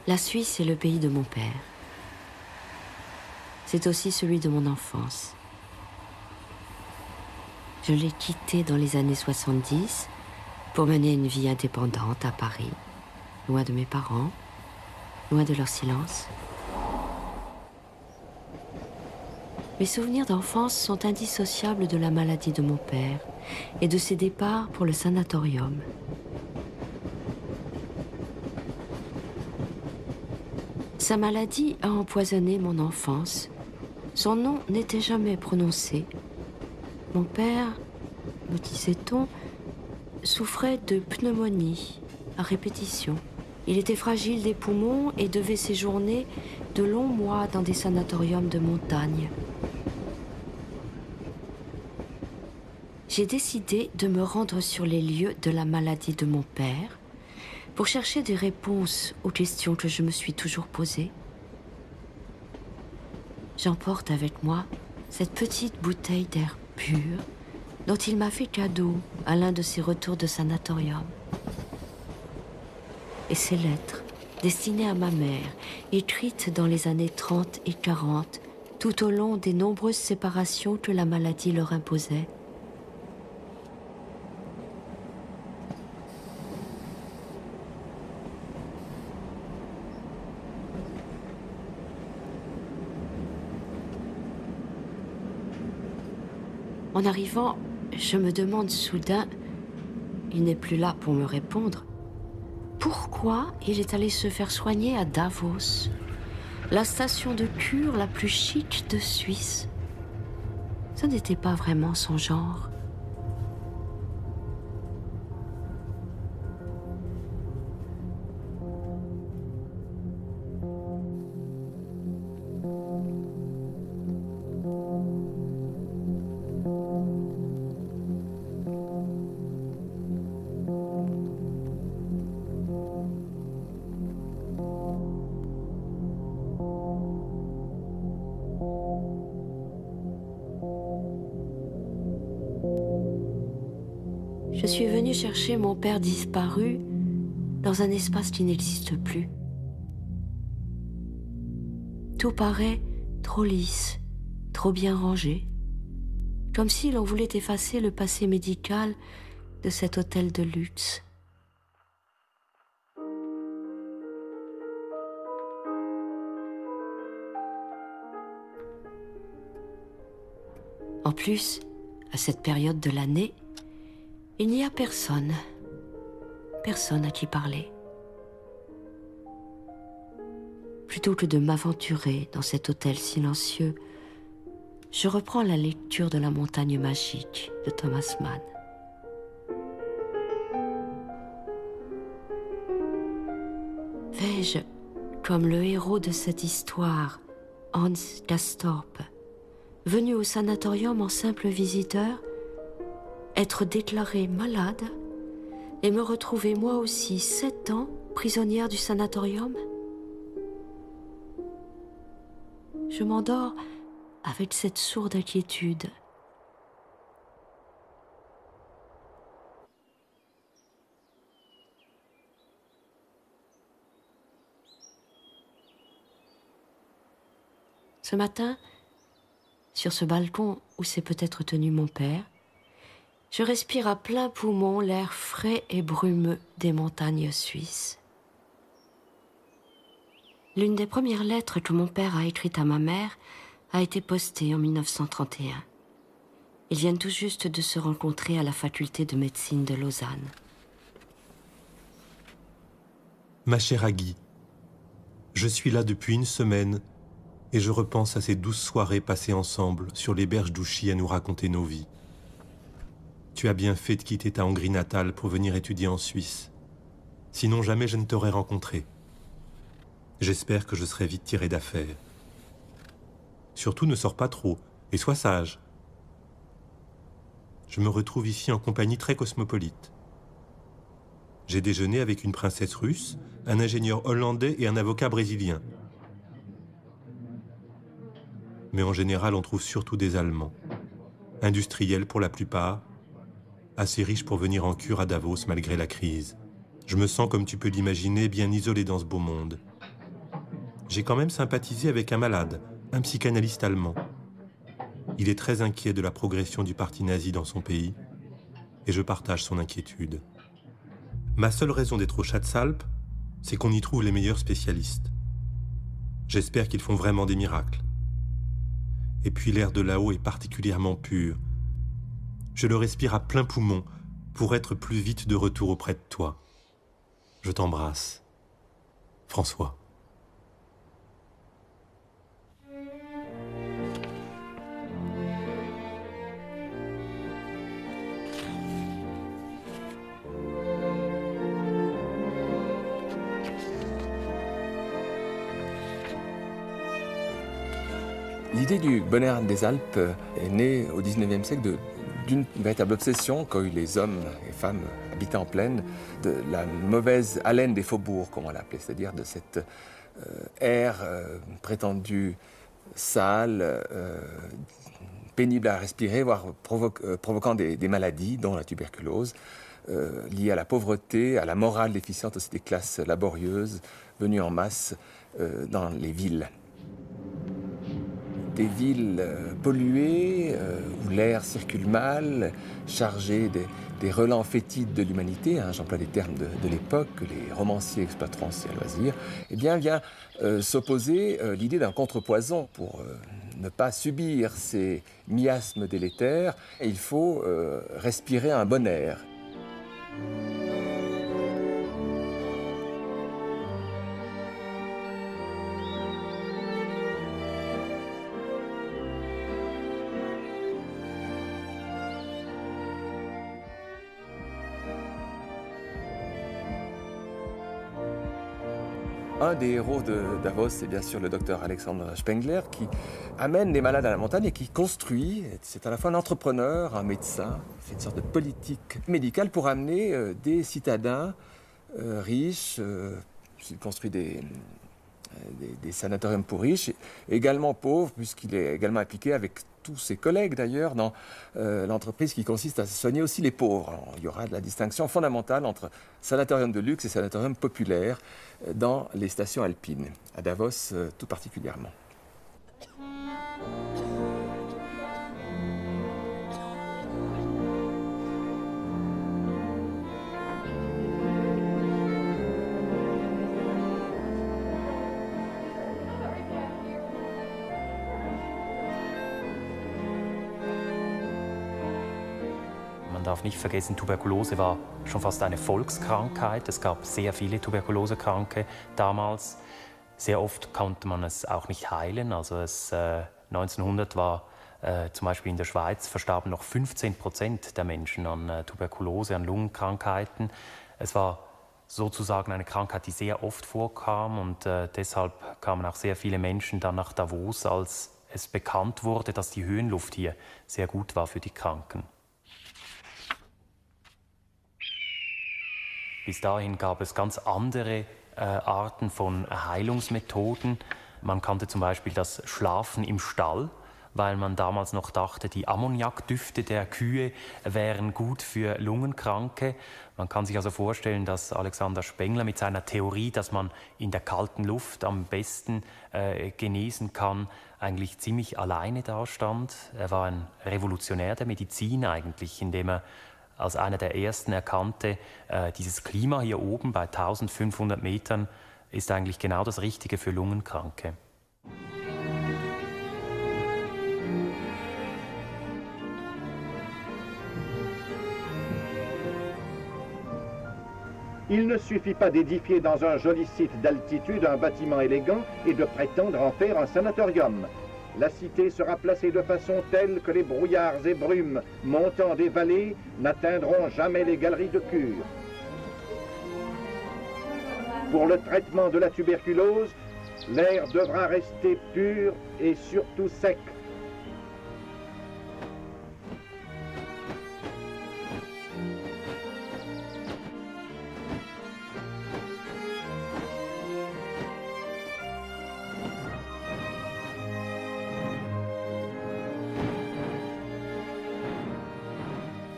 La Suisse est le pays de mon père. C'est aussi celui de mon enfance. Je l'ai quitté dans les années 70 pour mener une vie indépendante à Paris, loin de mes parents, loin de leur silence. Mes souvenirs d'enfance sont indissociables de la maladie de mon père et de ses départs pour le sanatorium. Sa maladie a empoisonné mon enfance. Son nom n'était jamais prononcé. Mon père, me disait-on, souffrait de pneumonie à répétition. Il était fragile des poumons et devait séjourner de longs mois dans des sanatoriums de montagne. J'ai décidé de me rendre sur les lieux de la maladie de mon père pour chercher des réponses aux questions que je me suis toujours posées. J'emporte avec moi cette petite bouteille d'air pur dont il m'a fait cadeau à l'un de ses retours de sanatorium. Et ces lettres, destinées à ma mère, écrites dans les années 30 et 40, tout au long des nombreuses séparations que la maladie leur imposait. En arrivant, je me demande soudain, il n'est plus là pour me répondre, pourquoi il est allé se faire soigner à Davos, la station de cure la plus chic de Suisse. Ce n'était pas vraiment son genre. Je suis venue chercher mon père disparu dans un espace qui n'existe plus. Tout paraît trop lisse, trop bien rangé, comme si l'on voulait effacer le passé médical de cet hôtel de luxe. En plus, à cette période de l'année, il n'y a personne à qui parler. Plutôt que de m'aventurer dans cet hôtel silencieux, je reprends la lecture de La Montagne magique de Thomas Mann. Vais-je, comme le héros de cette histoire, Hans Castorp, venu au sanatorium en simple visiteur, être déclarée malade et me retrouver moi aussi 7 ans prisonnière du sanatorium? Je m'endors avec cette sourde inquiétude. Ce matin, sur ce balcon où s'est peut-être tenu mon père, je respire à plein poumon l'air frais et brumeux des montagnes suisses. L'une des premières lettres que mon père a écrites à ma mère a été postée en 1931. Ils viennent tout juste de se rencontrer à la faculté de médecine de Lausanne. Ma chère Agui, je suis là depuis une semaine et je repense à ces douces soirées passées ensemble sur les berges d'Ouchy à nous raconter nos vies. Tu as bien fait de quitter ta Hongrie natale pour venir étudier en Suisse. Sinon jamais je ne t'aurais rencontré. J'espère que je serai vite tiré d'affaire. Surtout ne sors pas trop et sois sage. Je me retrouve ici en compagnie très cosmopolite. J'ai déjeuné avec une princesse russe, un ingénieur hollandais et un avocat brésilien. Mais en général, on trouve surtout des Allemands. Industriels pour la plupart, assez riches pour venir en cure à Davos malgré la crise. Je me sens, comme tu peux l'imaginer, bien isolé dans ce beau monde. J'ai quand même sympathisé avec un malade, un psychanalyste allemand. Il est très inquiet de la progression du parti nazi dans son pays, et je partage son inquiétude. Ma seule raison d'être au Chatzalp, c'est qu'on y trouve les meilleurs spécialistes. J'espère qu'ils font vraiment des miracles. Et puis l'air de là-haut est particulièrement pur. Je le respire à plein poumon pour être plus vite de retour auprès de toi. Je t'embrasse. François. L'idée du bonheur des Alpes est née au XIXe siècle d'une véritable obsession qu'ont eu les hommes et femmes habitant en plaine de la mauvaise haleine des faubourgs, comme on l'appelait, c'est-à-dire de cette air prétendu sale, pénible à respirer, voire provoquant des maladies, dont la tuberculose, liées à la pauvreté, à la morale déficiente aussi des classes laborieuses venues en masse dans les villes. Des villes polluées, où l'air circule mal, chargées des relents fétides de l'humanité, hein, j'emploie les termes de l'époque que les romanciers exploiteront aussi à loisir, eh bien vient s'opposer l'idée d'un contrepoison. Pour ne pas subir ces miasmes délétères, il faut respirer un bon air. Un des héros de Davos, c'est bien sûr le docteur Alexander Spengler, qui amène les malades à la montagne et qui construit, c'est à la fois un entrepreneur, un médecin, il fait une sorte de politique médicale pour amener des citadins riches, il construit des sanatoriums pour riches, également pauvres, puisqu'il est également impliqué avec tous ses collègues d'ailleurs dans l'entreprise qui consiste à soigner aussi les pauvres. Alors, il y aura de la distinction fondamentale entre sanatorium de luxe et sanatorium populaire dans les stations alpines, à Davos tout particulièrement. Man darf nicht vergessen, Tuberkulose war schon fast eine Volkskrankheit. Es gab sehr viele Tuberkulosekranke damals. Sehr oft konnte man es auch nicht heilen. Also 1900 war zum Beispiel in der Schweiz verstarben noch 15% der Menschen an Tuberkulose, an Lungenkrankheiten. Es war sozusagen eine Krankheit, die sehr oft vorkam und deshalb kamen auch sehr viele Menschen dann nach Davos, als es bekannt wurde, dass die Höhenluft hier sehr gut war für die Kranken. Bis dahin gab es ganz andere Arten von Heilungsmethoden. Man kannte zum Beispiel das Schlafen im Stall, weil man damals noch dachte, die Ammoniakdüfte der Kühe wären gut für Lungenkranke. Man kann sich also vorstellen, dass Alexander Spengler mit seiner Theorie, dass man in der kalten Luft am besten genesen kann, eigentlich ziemlich alleine dastand. Er war ein Revolutionär der Medizin eigentlich, indem er als einer der ersten erkannte, dieses Klima hier oben bei 1500 Metern ist eigentlich genau das Richtige für Lungenkranke. Il ne suffit pas d'édifier dans un joli site d'altitude un bâtiment élégant et de prétendre en faire un sanatorium. La cité sera placée de façon telle que les brouillards et brumes montant des vallées n'atteindront jamais les galeries de cure. Pour le traitement de la tuberculose, l'air devra rester pur et surtout sec.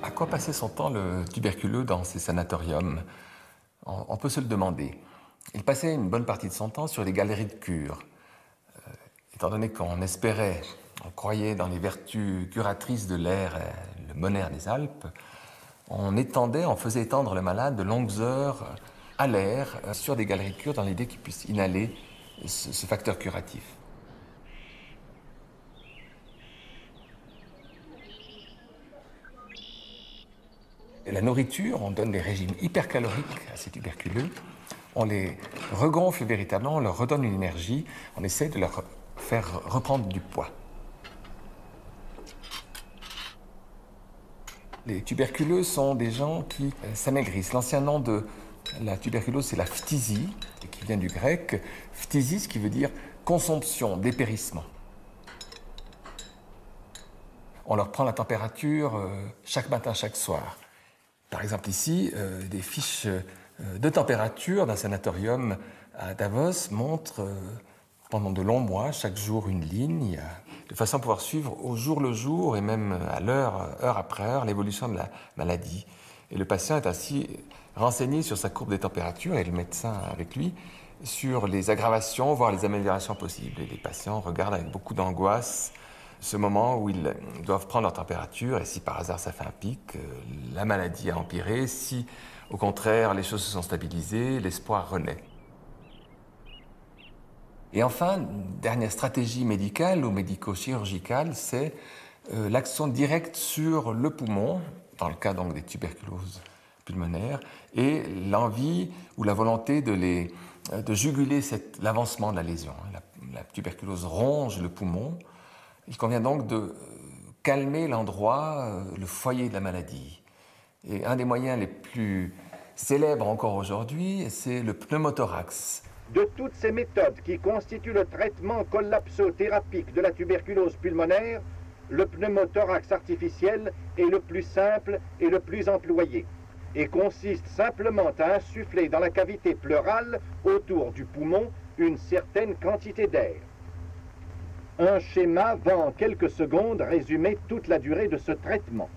À quoi passait son temps le tuberculeux dans ces sanatoriums ? On peut se le demander. Il passait une bonne partie de son temps sur les galeries de cure. Étant donné qu'on espérait, on croyait dans les vertus curatrices de l'air, le bon air des Alpes, on faisait étendre le malade de longues heures à l'air sur des galeries de cure dans l'idée qu'il puisse inhaler ce facteur curatif. Et la nourriture, on donne des régimes hypercaloriques à ces tuberculeux, on les regonfle véritablement, on leur redonne une énergie, on essaie de leur faire reprendre du poids. Les tuberculeux sont des gens qui s'amaigrissent. L'ancien nom de la tuberculose, c'est la phtisie, qui vient du grec. Phtisis, qui veut dire consomption, dépérissement. On leur prend la température chaque matin, chaque soir. Par exemple ici, des fiches de température d'un sanatorium à Davos montrent pendant de longs mois, chaque jour une ligne, de façon à pouvoir suivre au jour le jour et même à l'heure, heure après heure, l'évolution de la maladie. Et le patient est ainsi renseigné sur sa courbe des températures et le médecin avec lui sur les aggravations, voire les améliorations possibles. Et les patients regardent avec beaucoup d'angoisse ce moment où ils doivent prendre leur température et si par hasard ça fait un pic, la maladie a empiré. Si au contraire les choses se sont stabilisées, l'espoir renaît. Et enfin, dernière stratégie médicale ou médico-chirurgicale, c'est l'action directe sur le poumon, dans le cas donc des tuberculoses pulmonaires, et l'envie ou la volonté de juguler l'avancement de la lésion. La tuberculose ronge le poumon. Il convient donc de calmer l'endroit, le foyer de la maladie. Et un des moyens les plus célèbres encore aujourd'hui, c'est le pneumothorax. De toutes ces méthodes qui constituent le traitement collapsothérapique de la tuberculose pulmonaire, le pneumothorax artificiel est le plus simple et le plus employé et consiste simplement à insuffler dans la cavité pleurale, autour du poumon, une certaine quantité d'air. Un schéma va en quelques secondes résumer toute la durée de ce traitement.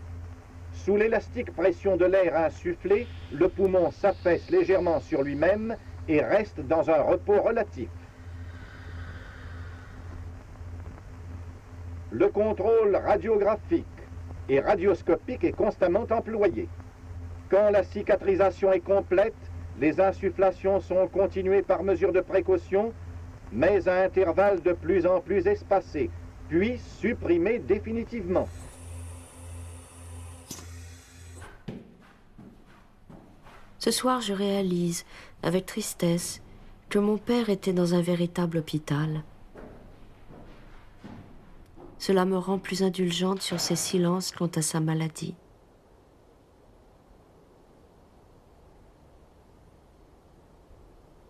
Sous l'élastique pression de l'air insufflé, le poumon s'affaisse légèrement sur lui-même et reste dans un repos relatif. Le contrôle radiographique et radioscopique est constamment employé. Quand la cicatrisation est complète, les insufflations sont continuées par mesure de précaution, mais à intervalles de plus en plus espacés, puis supprimées définitivement. Ce soir, je réalise, avec tristesse, que mon père était dans un véritable hôpital. Cela me rend plus indulgente sur ses silences quant à sa maladie.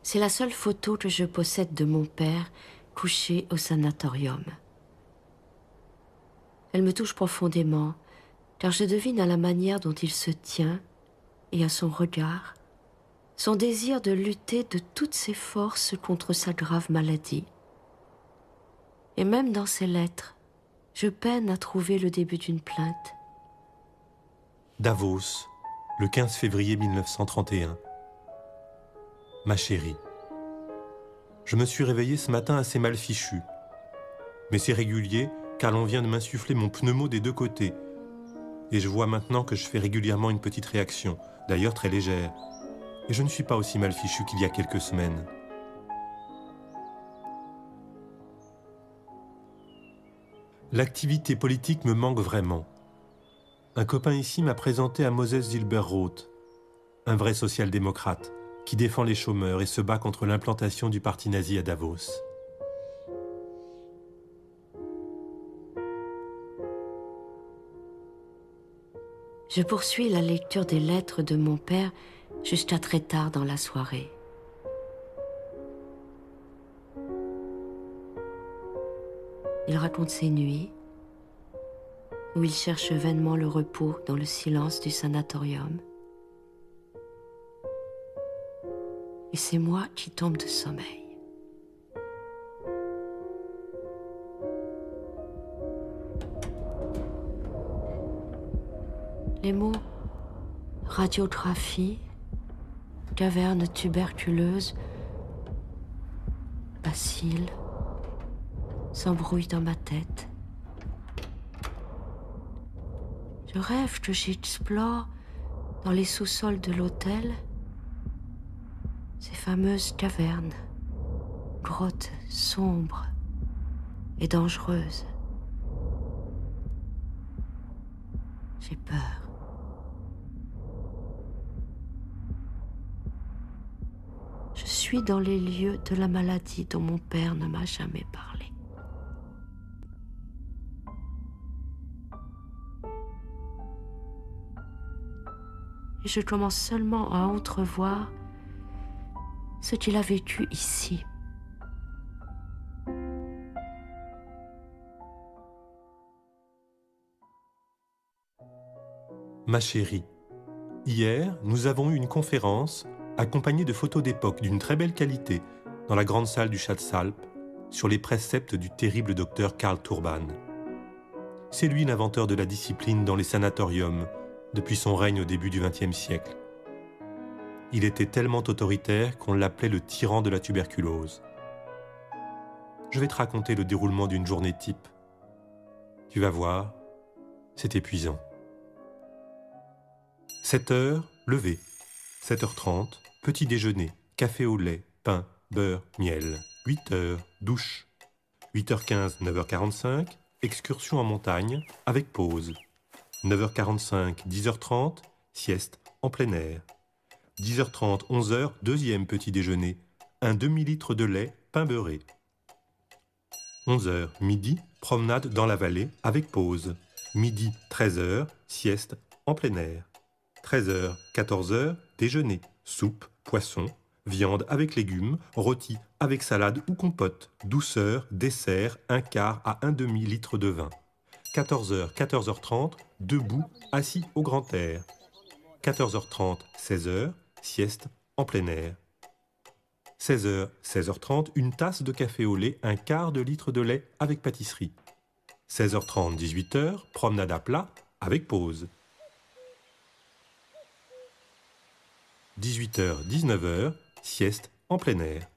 C'est la seule photo que je possède de mon père couché au sanatorium. Elle me touche profondément, car je devine à la manière dont il se tient et à son regard, son désir de lutter de toutes ses forces contre sa grave maladie. Et même dans ses lettres, je peine à trouver le début d'une plainte. Davos, le 15 février 1931. Ma chérie, je me suis réveillé ce matin assez mal fichu. Mais c'est régulier, car l'on vient de m'insuffler mon pneumo des deux côtés. Et je vois maintenant que je fais régulièrement une petite réaction, d'ailleurs très légère. Et je ne suis pas aussi mal fichu qu'il y a quelques semaines. L'activité politique me manque vraiment. Un copain ici m'a présenté à Moses Zilberroth, un vrai social-démocrate, qui défend les chômeurs et se bat contre l'implantation du parti nazi à Davos. Je poursuis la lecture des lettres de mon père jusqu'à très tard dans la soirée. Il raconte ses nuits, où il cherche vainement le repos dans le silence du sanatorium. Et c'est moi qui tombe de sommeil. Les mots radiographie, caverne tuberculeuse vacille, s'embrouille dans ma tête. Je rêve que j'explore dans les sous-sols de l'hôtel ces fameuses cavernes, grottes sombres et dangereuses. J'ai peur. Je suis dans les lieux de la maladie dont mon père ne m'a jamais parlé. Et je commence seulement à entrevoir ce qu'il a vécu ici. Ma chérie, hier, nous avons eu une conférence accompagnée de photos d'époque d'une très belle qualité dans la grande salle du Schatzalp sur les préceptes du terrible docteur Karl Turban. C'est lui l'inventeur de la discipline dans les sanatoriums depuis son règne au début du XXe siècle. Il était tellement autoritaire qu'on l'appelait le tyran de la tuberculose. Je vais te raconter le déroulement d'une journée type. Tu vas voir, c'est épuisant. 7h, lever. 7h30, petit déjeuner, café au lait, pain, beurre, miel. 8h, douche. 8h15, 9h45, excursion en montagne, avec pause. 9h45, 10h30, sieste en plein air. 10h30, 11h, deuxième petit déjeuner, un demi-litre de lait, pain beurré. 11h, midi, promenade dans la vallée, avec pause. Midi, 13h, sieste en plein air. 13h, 14h, déjeuner, soupe, poisson, viande avec légumes, rôti avec salade ou compote, douceur, dessert, un quart à un demi-litre de vin. 14h, 14h30, debout, assis au grand air. 14h30, 16h, sieste en plein air. 16h, 16h30, une tasse de café au lait, un quart de litre de lait avec pâtisserie. 16h30, 18h, promenade à plat avec pause. 18h, 19h, sieste en plein air.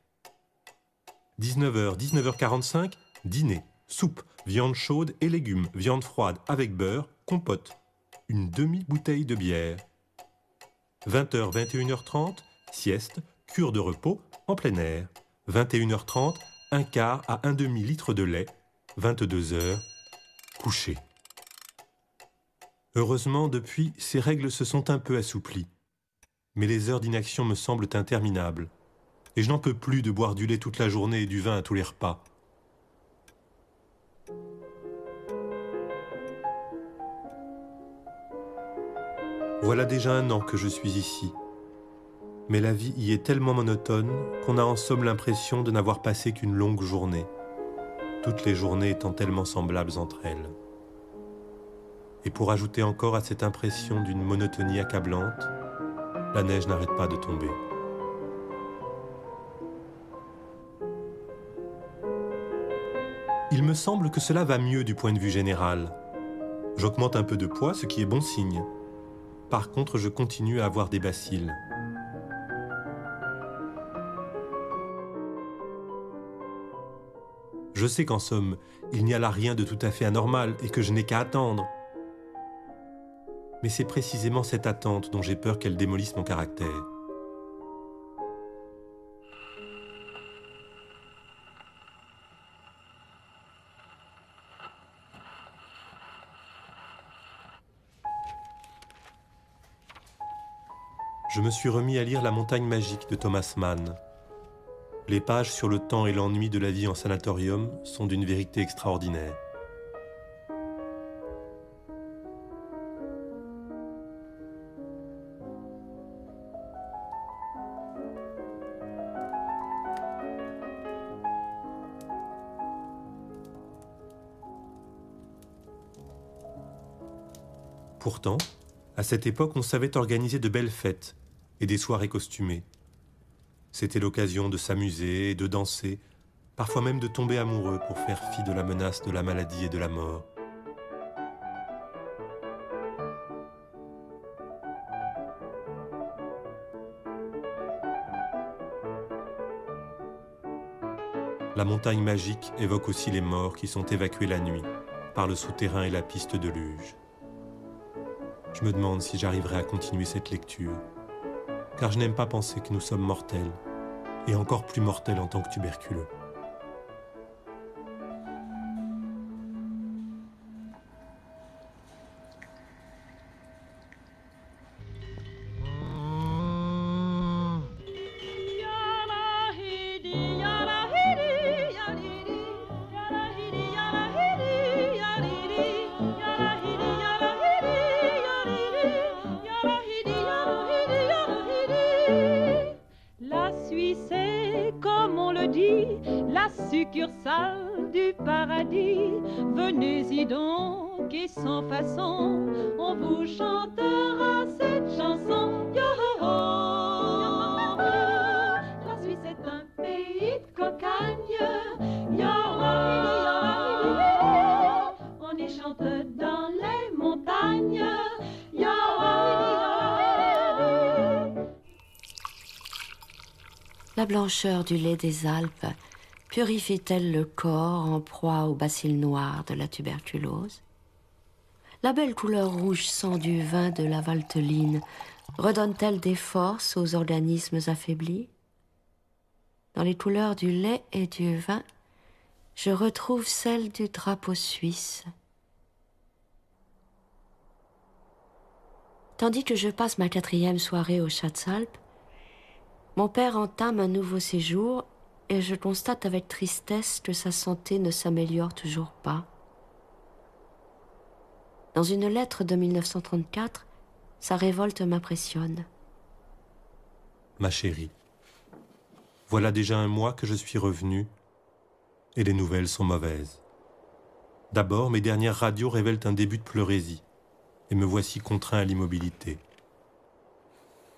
19h, 19h45, dîner, soupe, viande chaude et légumes, viande froide avec beurre, compote, une demi-bouteille de bière. 20h, 21h30, sieste, cure de repos en plein air. 21h30, un quart à un demi-litre de lait. 22h, coucher. Heureusement, depuis, ces règles se sont un peu assouplies. Mais les heures d'inaction me semblent interminables. Et je n'en peux plus de boire du lait toute la journée et du vin à tous les repas. Voilà déjà 1 an que je suis ici. Mais la vie y est tellement monotone qu'on a en somme l'impression de n'avoir passé qu'une longue journée. Toutes les journées étant tellement semblables entre elles. Et pour ajouter encore à cette impression d'une monotonie accablante, la neige n'arrête pas de tomber. Il me semble que cela va mieux du point de vue général. J'augmente un peu de poids, ce qui est bon signe. Par contre, je continue à avoir des bacilles. Je sais qu'en somme, il n'y a là rien de tout à fait anormal et que je n'ai qu'à attendre. Mais c'est précisément cette attente dont j'ai peur qu'elle démolisse mon caractère. Je me suis remis à lire La montagne magique de Thomas Mann. Les pages sur le temps et l'ennui de la vie en sanatorium sont d'une vérité extraordinaire. Pourtant, à cette époque, on savait organiser de belles fêtes et des soirées costumées. C'était l'occasion de s'amuser et de danser, parfois même de tomber amoureux pour faire fi de la menace de la maladie et de la mort. La montagne magique évoque aussi les morts qui sont évacués la nuit par le souterrain et la piste de luge. Je me demande si j'arriverai à continuer cette lecture, car je n'aime pas penser que nous sommes mortels, et encore plus mortels en tant que tuberculeux. La succursale du paradis, venez-y donc et sans façon, on vous chantera cette chanson. Yo-ho-ho. La Suisse est un pays de cocagne. Yo-ho-ho. On y chante dans les montagnes. Yo-ho-ho. La blancheur du lait des Alpes purifie-t-elle le corps en proie au bacille noir de la tuberculose? La belle couleur rouge sang du vin de la Valteline redonne-t-elle des forces aux organismes affaiblis? Dans les couleurs du lait et du vin, je retrouve celle du drapeau suisse. Tandis que je passe ma 4e soirée au Schatzalp, mon père entame un nouveau séjour et je constate avec tristesse que sa santé ne s'améliore toujours pas. Dans une lettre de 1934, sa révolte m'impressionne. Ma chérie, voilà déjà un mois que je suis revenu et les nouvelles sont mauvaises. D'abord, mes dernières radios révèlent un début de pleurésie et me voici contraint à l'immobilité.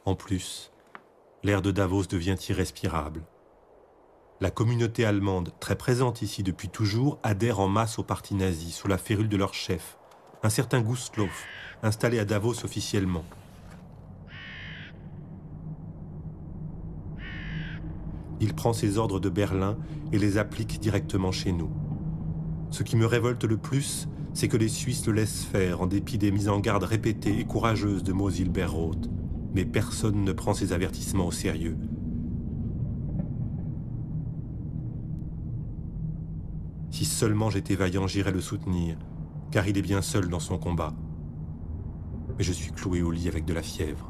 En plus, l'air de Davos devient irrespirable. La communauté allemande, très présente ici depuis toujours, adhère en masse au parti nazi, sous la férule de leur chef, un certain Gustloff, installé à Davos officiellement. Il prend ses ordres de Berlin et les applique directement chez nous. Ce qui me révolte le plus, c'est que les Suisses le laissent faire en dépit des mises en garde répétées et courageuses de Moos-Hilberroth. Mais personne ne prend ces avertissements au sérieux. Si seulement j'étais vaillant, j'irais le soutenir, car il est bien seul dans son combat. Mais je suis cloué au lit avec de la fièvre.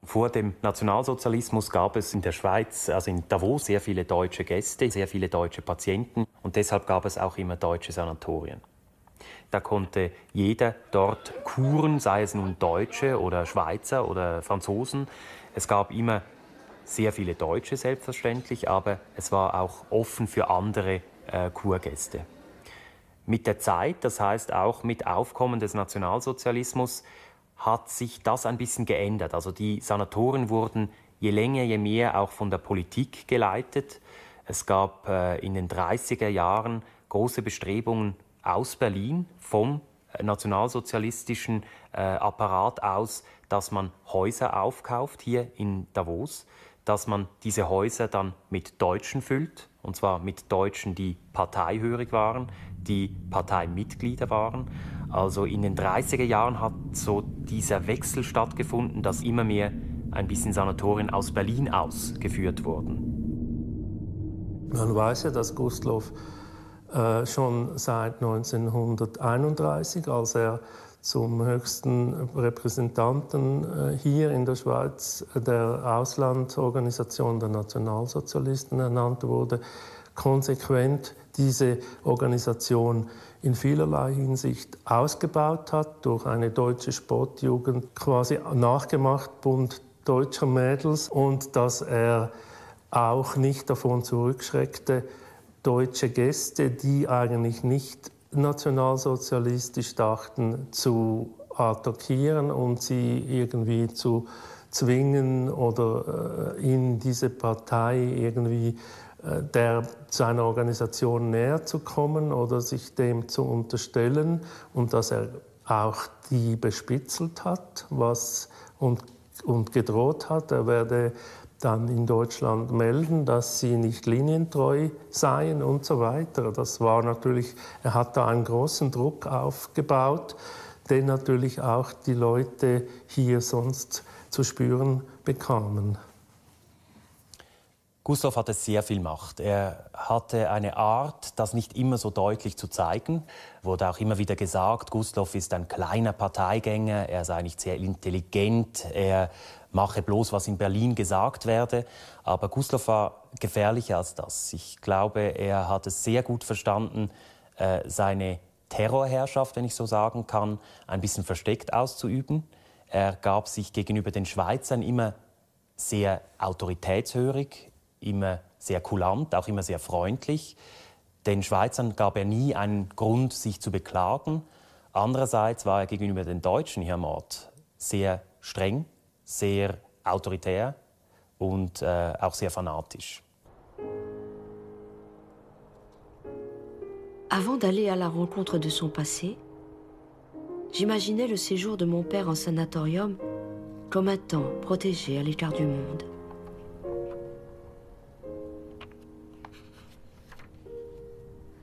Vor dem Nationalsozialismus gab es in der Schweiz, also in Davos, sehr viele deutsche Gäste, sehr viele deutsche Patienten und deshalb gab es auch immer deutsche Sanatorien. Da konnte jeder dort kuren, sei es nun Deutsche oder Schweizer oder Franzosen. Es gab immer sehr viele Deutsche selbstverständlich, aber es war auch offen für andere Kurgäste. Mit der Zeit, das heißt auch mit Aufkommen des Nationalsozialismus, hat sich das ein bisschen geändert. Also die Sanatorien wurden je länger, je mehr auch von der Politik geleitet. Es gab in den 30er Jahren große Bestrebungen aus Berlin, vom nationalsozialistischen Apparat aus, dass man Häuser aufkauft hier in Davos, dass man diese Häuser dann mit Deutschen füllt, und zwar mit Deutschen, die parteihörig waren, die Parteimitglieder waren. Also in den 30er Jahren hat so dieser Wechsel stattgefunden, dass immer mehr ein bisschen Sanatorien aus Berlin aus geführt wurden. Man weiß ja, dass Gustloff schon seit 1931, als er zum höchsten Repräsentanten hier in der Schweiz der Auslandsorganisation der Nationalsozialisten ernannt wurde, konsequent diese Organisation in vielerlei Hinsicht ausgebaut hat, durch eine deutsche Sportjugend quasi nachgemacht, Bund deutscher Mädels, und dass er auch nicht davon zurückschreckte, deutsche Gäste, die eigentlich nicht nationalsozialistisch dachten, zu attackieren und sie irgendwie zu zwingen oder in diese Partei irgendwie zu einer Organisation näher zu kommen oder sich dem zu unterstellen, und dass er auch die bespitzelt hat und gedroht hat, er werde dann in Deutschland melden, dass sie nicht linientreu seien und so weiter. Das war natürlich, er hat da einen großen Druck aufgebaut, den natürlich auch die Leute hier sonst zu spüren bekamen. Gustloff hatte sehr viel Macht. Er hatte eine Art, das nicht immer so deutlich zu zeigen. Wurde auch immer wieder gesagt, Gustloff ist ein kleiner Parteigänger, er sei nicht sehr intelligent, er mache bloß, was in Berlin gesagt werde. Aber Gustloff war gefährlicher als das. Ich glaube, er hat es sehr gut verstanden, seine Terrorherrschaft, wenn ich so sagen kann, ein bisschen versteckt auszuüben. Er gab sich gegenüber den Schweizern immer sehr autoritätshörig, immer sehr kulant, auch immer sehr freundlich. Den Schweizern gab er nie einen Grund, sich zu beklagen. Andererseits war er gegenüber den Deutschen hier am Ort sehr streng, sehr autoritär und auch sehr fanatisch. Avant d'aller à la rencontre de son passé, j'imaginais le séjour de mon père en sanatorium comme un temps protégé à l'écart du monde.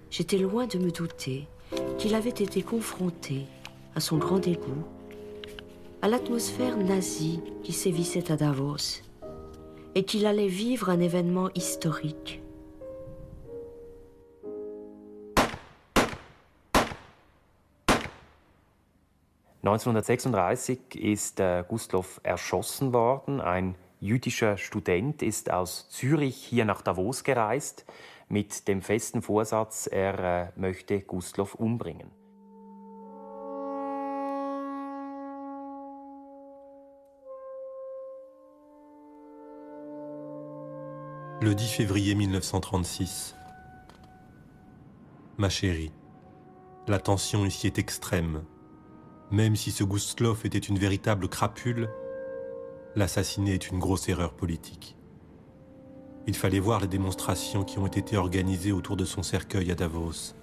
J'étais loin de me douter qu'il avait été confronté à son grand dégoût, à l'atmosphère nazie qui sévissait à Davos, et qu'il allait vivre un événement historique. (1936) ist Gustloff erschossen worden. Ein jüdischer Student ist aus Zürich hier nach Davos gereist, mit dem festen Vorsatz, er möchte Gustloff umbringen. Le 10 février 1936. Ma chérie, la tension ici est extrême. Même si ce Gustloff était une véritable crapule, l'assassiner est une grosse erreur politique. Il fallait voir les démonstrations qui ont été organisées autour de son cercueil à Davos,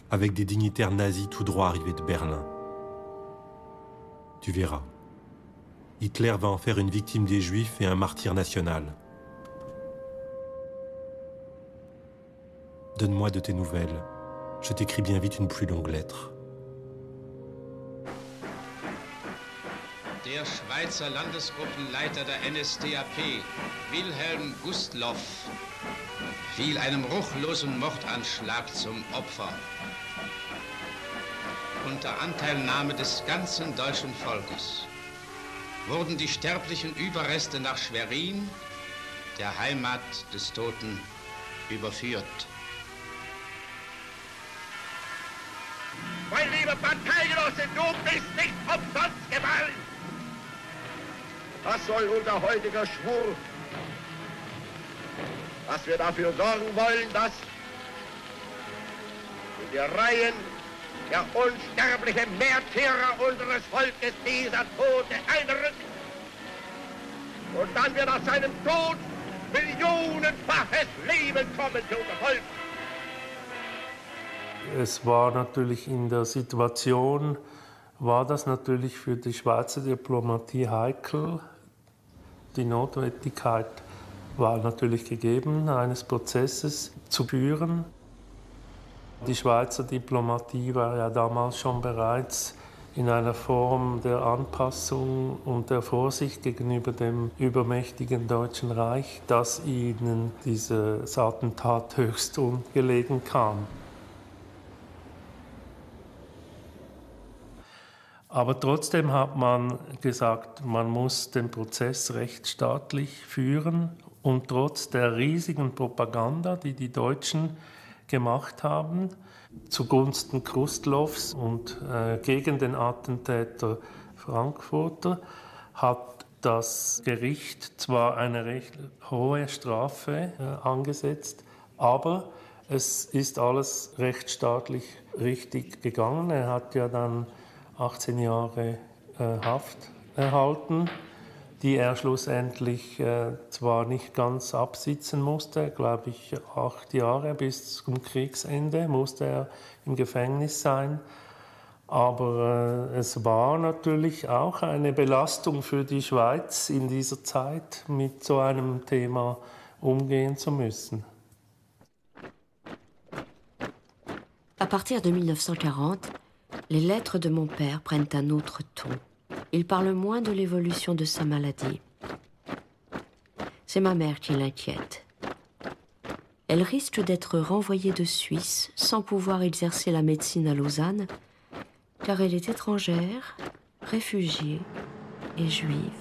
avec des dignitaires nazis tout droit arrivés de Berlin. Tu verras. Hitler va en faire une victime des Juifs et un martyr national. Donne-moi de tes nouvelles. Je t'écris bien vite une plus longue lettre. Der Schweizer Landesgruppenleiter der NSDAP, Wilhelm Gustloff, fiel einem ruchlosen Mordanschlag zum Opfer. Unter Anteilnahme des ganzen deutschen Volkes wurden die sterblichen Überreste nach Schwerin, der Heimat des Toten, überführt. Mein lieber Parteigenosse, du bist nicht umsonst gefallen. Das soll unser heutiger Schwur, dass wir dafür sorgen wollen, dass in die Reihen der unsterblichen Märtyrer unseres Volkes dieser Tote einrückt und dann wird aus seinem Tod millionenfaches Leben kommen zu unserem Volk. Es war natürlich in der Situation, war das natürlich für die Schweizer Diplomatie heikel. Die Notwendigkeit war natürlich gegeben, eines Prozesses zu führen. Die Schweizer Diplomatie war ja damals schon bereits in einer Form der Anpassung und der Vorsicht gegenüber dem übermächtigen Deutschen Reich, dass ihnen dieses Attentat höchst ungelegen kam. Aber trotzdem hat man gesagt, man muss den Prozess rechtsstaatlich führen und trotz der riesigen Propaganda, die die Deutschen gemacht haben, zugunsten Gustloffs und gegen den Attentäter Frankfurter, hat das Gericht zwar eine recht hohe Strafe angesetzt, aber es ist alles rechtsstaatlich richtig gegangen. Er hat ja dann 18 Jahre Haft erhalten, die er schlussendlich zwar nicht ganz absitzen musste, glaube ich 8 Jahre bis zum Kriegsende musste er im Gefängnis sein, Aber es war natürlich auch eine Belastung für die Schweiz in dieser Zeit, mit so einem Thema umgehen zu müssen. À partir de 1940, les lettres de mon père prennent un autre ton. Il parle moins de l'évolution de sa maladie. C'est ma mère qui l'inquiète. Elle risque d'être renvoyée de Suisse sans pouvoir exercer la médecine à Lausanne, car elle est étrangère, réfugiée et juive.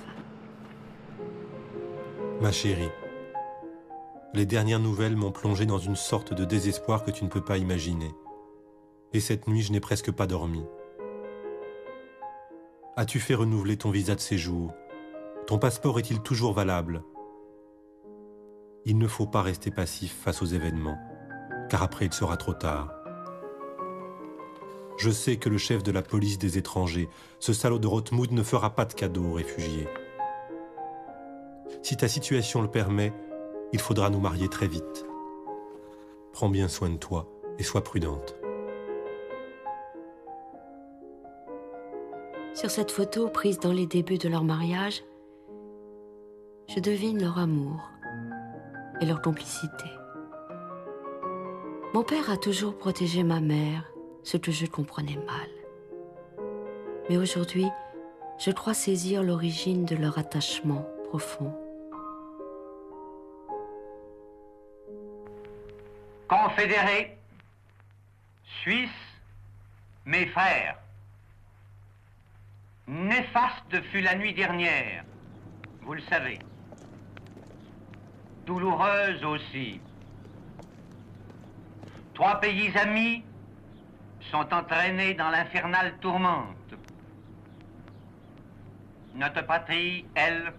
Ma chérie, les dernières nouvelles m'ont plongé dans une sorte de désespoir que tu ne peux pas imaginer. Et cette nuit, je n'ai presque pas dormi. As-tu fait renouveler ton visa de séjour? Ton passeport est-il toujours valable? Il ne faut pas rester passif face aux événements, car après il sera trop tard. Je sais que le chef de la police des étrangers, ce salaud de Rothmund, ne fera pas de cadeau aux réfugiés. Si ta situation le permet, il faudra nous marier très vite. Prends bien soin de toi et sois prudente. Sur cette photo prise dans les débuts de leur mariage, je devine leur amour et leur complicité. Mon père a toujours protégé ma mère, ce que je comprenais mal. Mais aujourd'hui, je crois saisir l'origine de leur attachement profond. Confédérés, Suisses, mes frères, néfaste fut la nuit dernière, vous le savez. Douloureuse aussi. 3 pays amis sont entraînés dans l'infernale tourmente. Notre patrie, elle,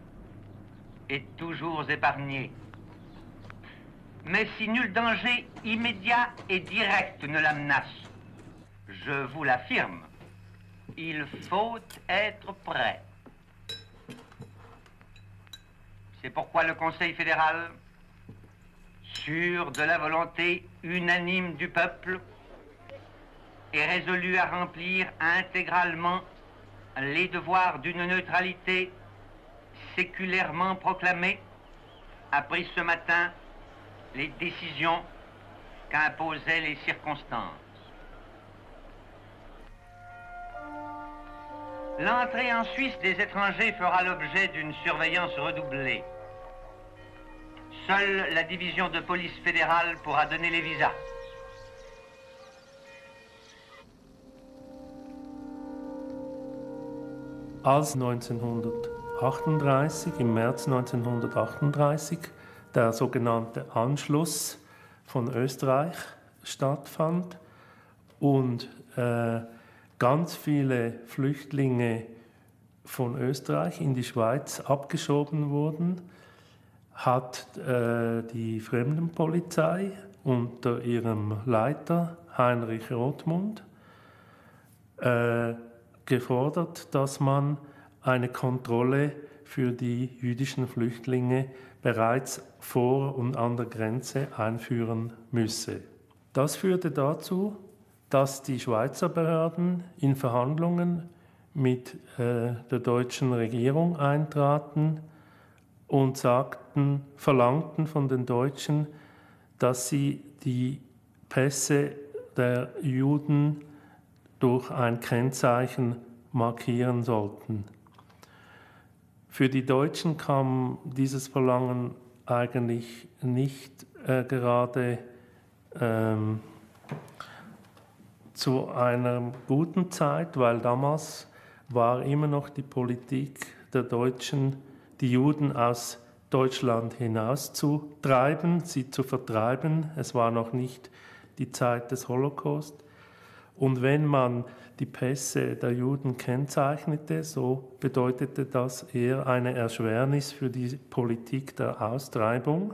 est toujours épargnée. Mais si nul danger immédiat et direct ne la menace, je vous l'affirme, il faut être prêt. C'est pourquoi le Conseil fédéral, sûr de la volonté unanime du peuple, est résolu à remplir intégralement les devoirs d'une neutralité séculairement proclamée, a pris ce matin les décisions qu'imposaient les circonstances. L'entrée en Suisse des étrangers fera l'objet d'une surveillance redoublée. Seule la division de police fédérale pourra donner les visas. Als 1938, im März 1938, der sogenannte Anschluss von Österreich stattfand und ganz viele Flüchtlinge von Österreich in die Schweiz abgeschoben wurden, hat die Fremdenpolizei unter ihrem Leiter Heinrich Rothmund gefordert, dass man eine Kontrolle für die jüdischen Flüchtlinge bereits vor und an der Grenze einführen müsse. Das führte dazu, dass die Schweizer Behörden in Verhandlungen mit der deutschen Regierung eintraten und verlangten von den Deutschen, dass sie die Pässe der Juden durch ein Kennzeichen markieren sollten. Für die Deutschen kam dieses Verlangen eigentlich nicht gerade zu einer guten Zeit, weil damals war immer noch die Politik der Deutschen, die Juden aus Deutschland hinauszutreiben, sie zu vertreiben. Es war noch nicht die Zeit des Holocaust. Und wenn man die Pässe der Juden kennzeichnete, so bedeutete das eher eine Erschwernis für die Politik der Austreibung,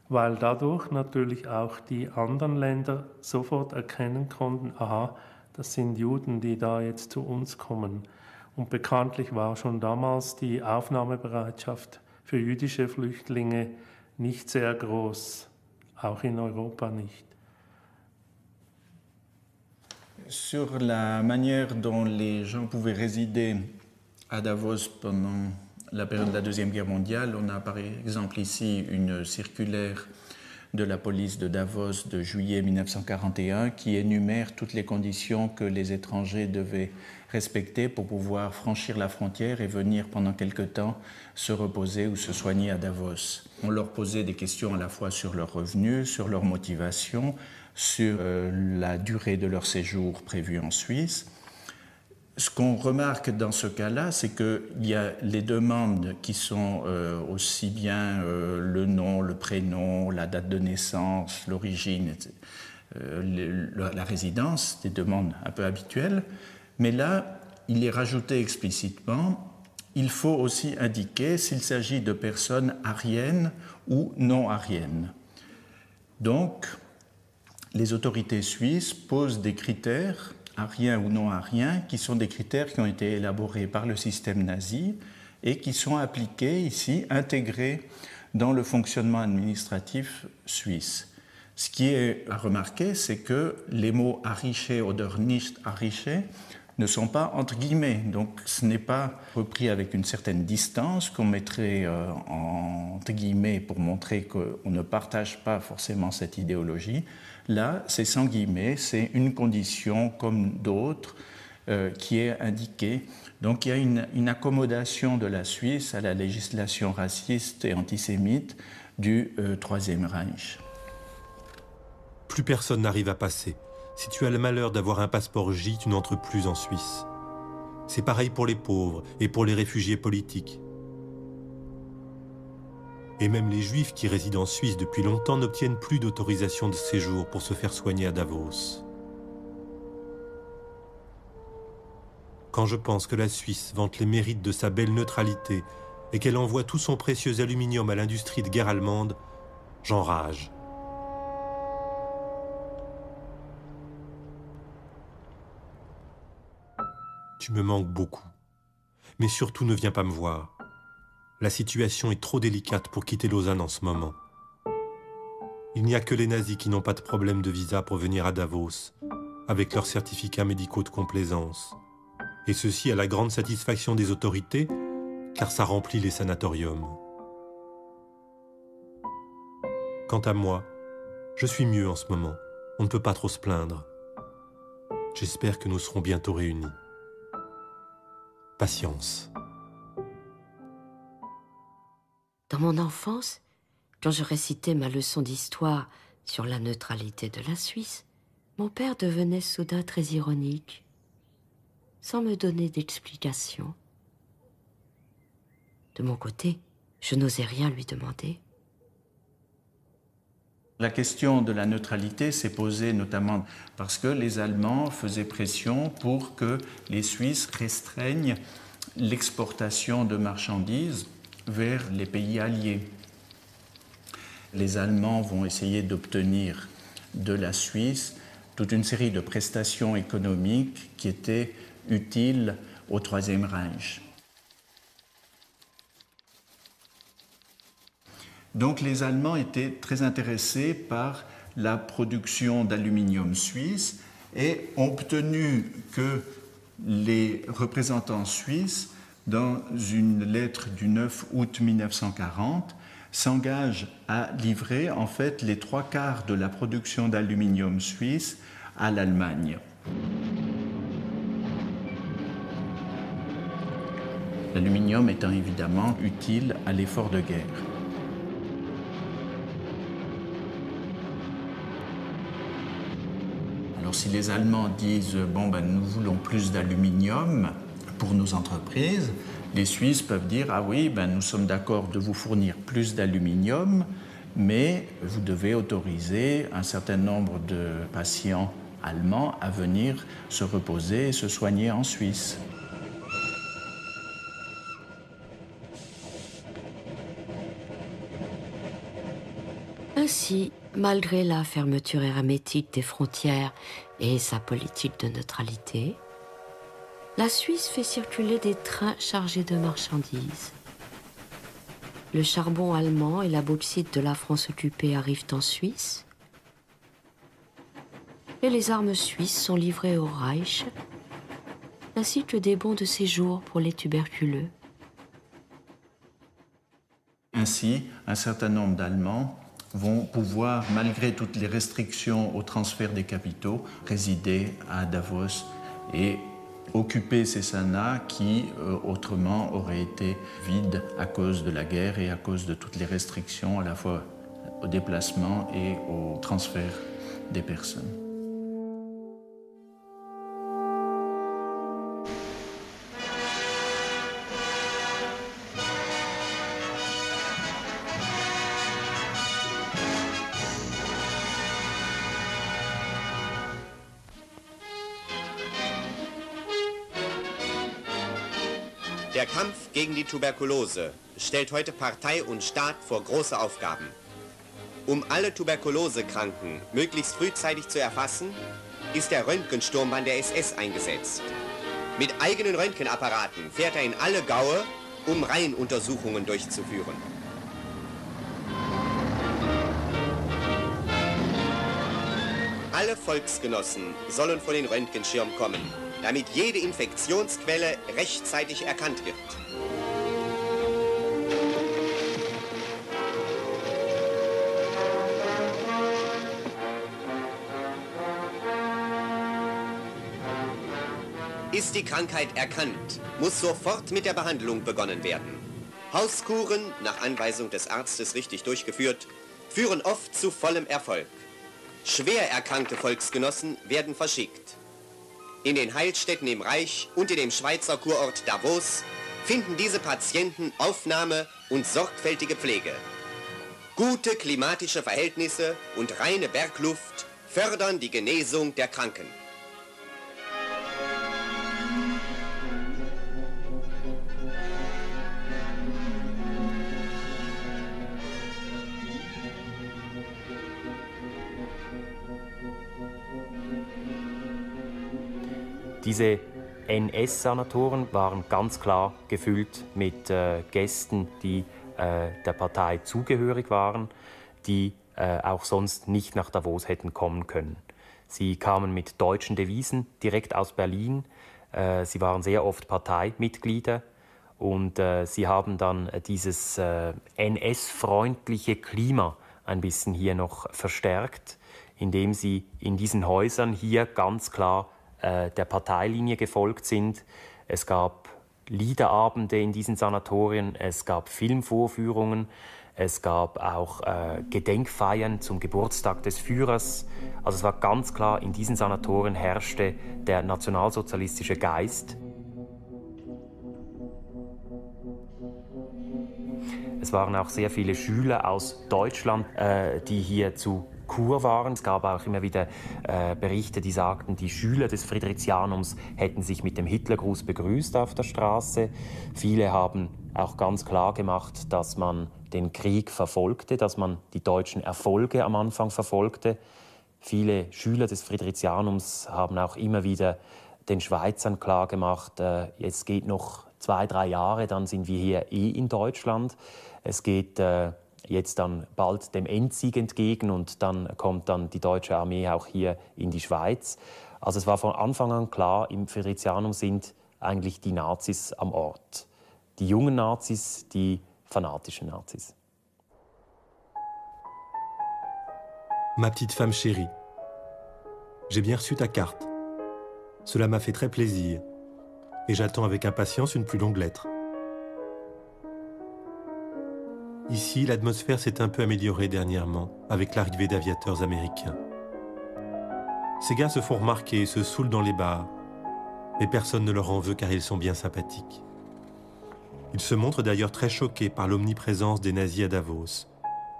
weil dadurch natürlich auch die anderen Länder sofort erkennen konnten, aha, das sind Juden, die da jetzt zu uns kommen. Und bekanntlich war schon damals die Aufnahmebereitschaft für jüdische Flüchtlinge nicht sehr groß, auch in Europa nicht. sur la manière dont les gens pouvaient résider à Davos pendant la période de la Deuxième Guerre mondiale, on a par exemple ici une circulaire de la police de Davos de juillet 1941 qui énumère toutes les conditions que les étrangers devaient respecter pour pouvoir franchir la frontière et venir pendant quelque temps se reposer ou se soigner à Davos. On leur posait des questions à la fois sur leurs revenus, sur leur motivation, sur la durée de leur séjour prévu en Suisse. Ce qu'on remarque dans ce cas-là, c'est qu'il y a les demandes qui sont aussi bien le nom, le prénom, la date de naissance, l'origine, la résidence, des demandes un peu habituelles. Mais là, il est rajouté explicitement, il faut aussi indiquer s'il s'agit de personnes ariennes ou non ariennes. Donc, les autorités suisses posent des critères ariens ou non ariens, qui sont des critères qui ont été élaborés par le système nazi et qui sont appliqués ici, intégrés dans le fonctionnement administratif suisse. Ce qui est à remarquer, c'est que les mots Arische oder nicht Arische ne sont pas entre guillemets, donc ce n'est pas repris avec une certaine distance qu'on mettrait entre guillemets pour montrer qu'on ne partage pas forcément cette idéologie. Là, c'est sans guillemets, c'est une condition comme d'autres qui est indiquée. Donc il y a une accommodation de la Suisse à la législation raciste et antisémite du Troisième Reich. Plus personne n'arrive à passer. Si tu as le malheur d'avoir un passeport J, tu n'entres plus en Suisse. C'est pareil pour les pauvres et pour les réfugiés politiques. Et même les Juifs qui résident en Suisse depuis longtemps n'obtiennent plus d'autorisation de séjour pour se faire soigner à Davos. Quand je pense que la Suisse vante les mérites de sa belle neutralité et qu'elle envoie tout son précieux aluminium à l'industrie de guerre allemande, j'enrage. Tu me manques beaucoup. Mais surtout, ne viens pas me voir. La situation est trop délicate pour quitter Lausanne en ce moment. Il n'y a que les nazis qui n'ont pas de problème de visa pour venir à Davos, avec leurs certificats médicaux de complaisance. Et ceci à la grande satisfaction des autorités, car ça remplit les sanatoriums. Quant à moi, je suis mieux en ce moment. On ne peut pas trop se plaindre. J'espère que nous serons bientôt réunis. Patience. Dans mon enfance, quand je récitais ma leçon d'histoire sur la neutralité de la Suisse, mon père devenait soudain très ironique, sans me donner d'explication. De mon côté, je n'osais rien lui demander. La question de la neutralité s'est posée notamment parce que les Allemands faisaient pression pour que les Suisses restreignent l'exportation de marchandises vers les pays alliés. Les Allemands vont essayer d'obtenir de la Suisse toute une série de prestations économiques qui étaient utiles au Troisième Reich. Donc les Allemands étaient très intéressés par la production d'aluminium suisse et ont obtenu que les représentants suisses, dans une lettre du 9 août 1940, s'engagent à livrer en fait les 3/4 de la production d'aluminium suisse à l'Allemagne. L'aluminium étant évidemment utile à l'effort de guerre. Alors si les Allemands disent nous voulons plus d'aluminium pour nos entreprises, les Suisses peuvent dire ah oui, nous sommes d'accord de vous fournir plus d'aluminium, mais vous devez autoriser un certain nombre de patients allemands à venir se reposer et se soigner en Suisse. Ainsi, malgré la fermeture hermétique des frontières et sa politique de neutralité, la Suisse fait circuler des trains chargés de marchandises. Le charbon allemand et la bauxite de la France occupée arrivent en Suisse. et les armes suisses sont livrées au Reich, ainsi que des bons de séjour pour les tuberculeux. Ainsi, un certain nombre d'Allemands vont pouvoir, malgré toutes les restrictions au transfert des capitaux, résider à Davos et occuper ces sanats qui, autrement, auraient été vides à cause de la guerre et à cause de toutes les restrictions, à la fois au déplacement et au transfert des personnes. Der Kampf gegen die Tuberkulose stellt heute Partei und Staat vor große Aufgaben. Um alle Tuberkulosekranken möglichst frühzeitig zu erfassen, ist der Röntgensturmbahn der SS eingesetzt. Mit eigenen Röntgenapparaten fährt er in alle Gaue, um Reihenuntersuchungen durchzuführen. Alle Volksgenossen sollen vor den Röntgenschirm kommen, damit jede Infektionsquelle rechtzeitig erkannt wird. Ist die Krankheit erkannt, muss sofort mit der Behandlung begonnen werden. Hauskuren, nach Anweisung des Arztes richtig durchgeführt, führen oft zu vollem Erfolg. Schwer erkrankte Volksgenossen werden verschickt. In den Heilstätten im Reich und in dem Schweizer Kurort Davos finden diese Patienten Aufnahme und sorgfältige Pflege. Gute klimatische Verhältnisse und reine Bergluft fördern die Genesung der Kranken. Diese NS-Sanatoren waren ganz klar gefüllt mit Gästen, die der Partei zugehörig waren, die auch sonst nicht nach Davos hätten kommen können. Sie kamen mit deutschen Devisen direkt aus Berlin. Sie waren sehr oft Parteimitglieder und sie haben dann dieses NS-freundliche Klima ein bisschen hier noch verstärkt, indem sie in diesen Häusern hier ganz klar der Parteilinie gefolgt sind. Es gab Liederabende in diesen Sanatorien, es gab Filmvorführungen, es gab auch Gedenkfeiern zum Geburtstag des Führers. Also es war ganz klar, in diesen Sanatorien herrschte der nationalsozialistische Geist. Es waren auch sehr viele Schüler aus Deutschland, die hier zu Kur waren. Es gab auch immer wieder Berichte, die sagten, die Schüler des Fridericianums hätten sich mit dem Hitlergruß begrüßt auf der Straße. Viele haben auch ganz klar gemacht, dass man den Krieg verfolgte, dass man die deutschen Erfolge am Anfang verfolgte. Viele Schüler des Fridericianums haben auch immer wieder den Schweizern klar gemacht, es geht noch 2-3 Jahre, dann sind wir hier in Deutschland. Es geht jetzt dann bald dem Endsieg entgegen und dann kommt dann die deutsche Armee auch hier in die Schweiz. Also es war von Anfang an klar, im Fridericianum sind eigentlich die Nazis am Ort. Die jungen Nazis, die fanatischen Nazis. Ma petite femme chérie, j'ai bien reçu ta carte. Cela m'a fait très plaisir et j'attends avec impatience une plus longue lettre. Ici, l'atmosphère s'est un peu améliorée dernièrement, avec l'arrivée d'aviateurs américains. Ces gars se font remarquer et se saoulent dans les bars, mais personne ne leur en veut car ils sont bien sympathiques. Ils se montrent d'ailleurs très choqués par l'omniprésence des nazis à Davos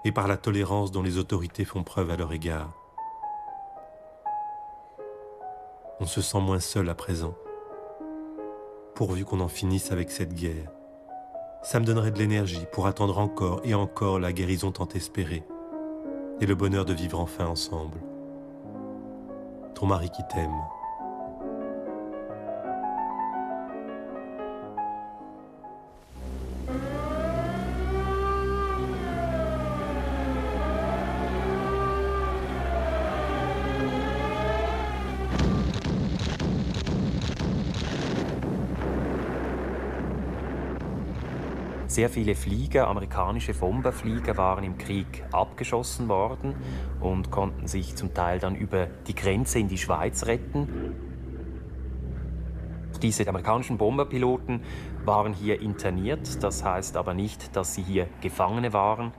et par la tolérance dont les autorités font preuve à leur égard. On se sent moins seul à présent, pourvu qu'on en finisse avec cette guerre. Ça me donnerait de l'énergie pour attendre encore et encore la guérison tant espérée et le bonheur de vivre enfin ensemble. Ton mari qui t'aime. Sehr viele Flieger, amerikanische Bomberflieger, waren im Krieg abgeschossen worden und konnten sich zum Teil dann über die Grenze in die Schweiz retten. Diese amerikanischen Bomberpiloten waren hier interniert, das heißt aber nicht, dass sie hier Gefangene waren.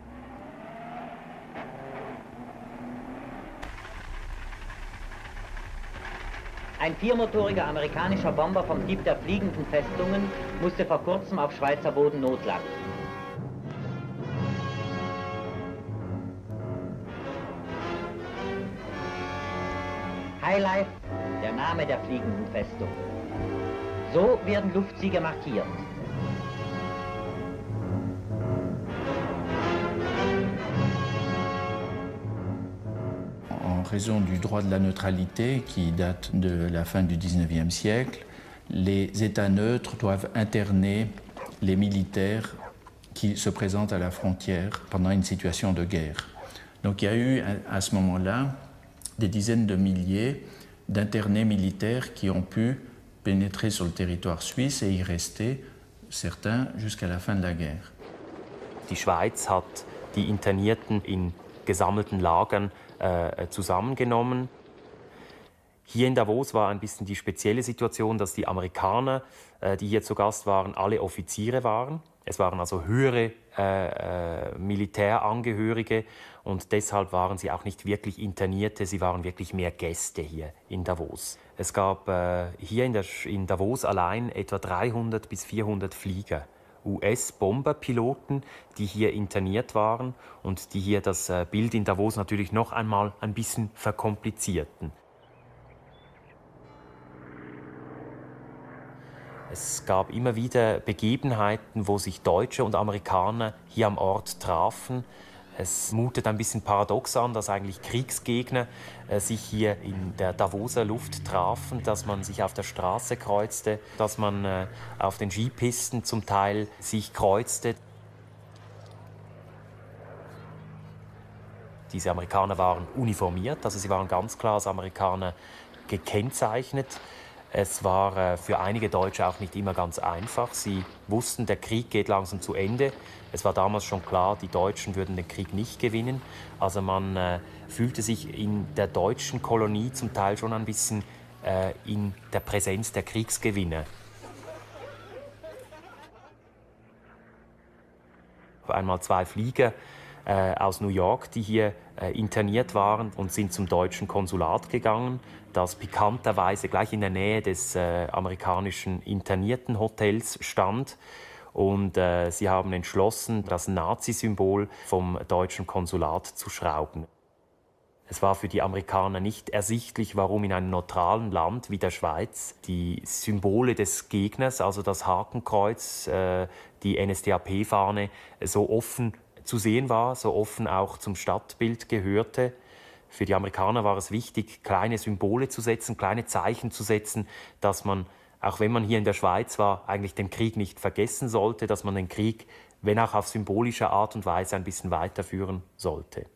Ein viermotoriger amerikanischer Bomber vom Typ der fliegenden Festungen musste vor kurzem auf Schweizer Boden notlanden. Highlife, der Name der fliegenden Festung. So werden Luftsiege markiert. En raison du droit de la neutralité qui date de la fin du XIXe siècle, les États neutres doivent interner les militaires qui se présentent à la frontière pendant une situation de guerre. Donc il y a eu à ce moment-là des dizaines de milliers d'internés militaires qui ont pu pénétrer sur le territoire suisse et y rester, certains, jusqu'à la fin de la guerre. Die Schweiz hat die Internierten in gesammelten Lagern zusammengenommen. Hier in Davos war ein bisschen die spezielle Situation, dass die Amerikaner, die hier zu Gast waren, alle Offiziere waren. Es waren also höhere Militärangehörige und deshalb waren sie auch nicht wirklich Internierte, sie waren wirklich mehr Gäste hier in Davos. Es gab hier in Davos allein etwa 300 bis 400 Flieger. US-Bomberpiloten, die hier interniert waren und die hier das Bild in Davos natürlich noch einmal ein bisschen verkomplizierten. Es gab immer wieder Begebenheiten, wo sich Deutsche und Amerikaner hier am Ort trafen. Es mutet ein bisschen paradox an, dass eigentlich Kriegsgegner sich hier in der Davoser Luft trafen, dass man sich auf der Straße kreuzte, dass man auf den Skipisten zum Teil sich kreuzte. Diese Amerikaner waren uniformiert, also sie waren ganz klar als Amerikaner gekennzeichnet. Es war für einige Deutsche auch nicht immer ganz einfach. Sie wussten, der Krieg geht langsam zu Ende. Es war damals schon klar, die Deutschen würden den Krieg nicht gewinnen. Also man fühlte sich in der deutschen Kolonie zum Teil schon ein bisschen in der Präsenz der Kriegsgewinner. Einmal 2 Flieger aus New York, die hier interniert waren und sind zum deutschen Konsulat gegangen, das pikanterweise gleich in der Nähe des amerikanischen Interniertenhotels stand. Und sie haben entschlossen, das Nazi-Symbol vom deutschen Konsulat zu schrauben. Es war für die Amerikaner nicht ersichtlich, warum in einem neutralen Land wie der Schweiz die Symbole des Gegners, also das Hakenkreuz, die NSDAP-Fahne, so offen zu sehen war, so offen auch zum Stadtbild gehörte. Für die Amerikaner war es wichtig, kleine Symbole zu setzen, kleine Zeichen zu setzen, dass man, auch wenn man hier in der Schweiz war, eigentlich den Krieg nicht vergessen sollte, dass man den Krieg, wenn auch auf symbolische Art und Weise, ein bisschen weiterführen sollte.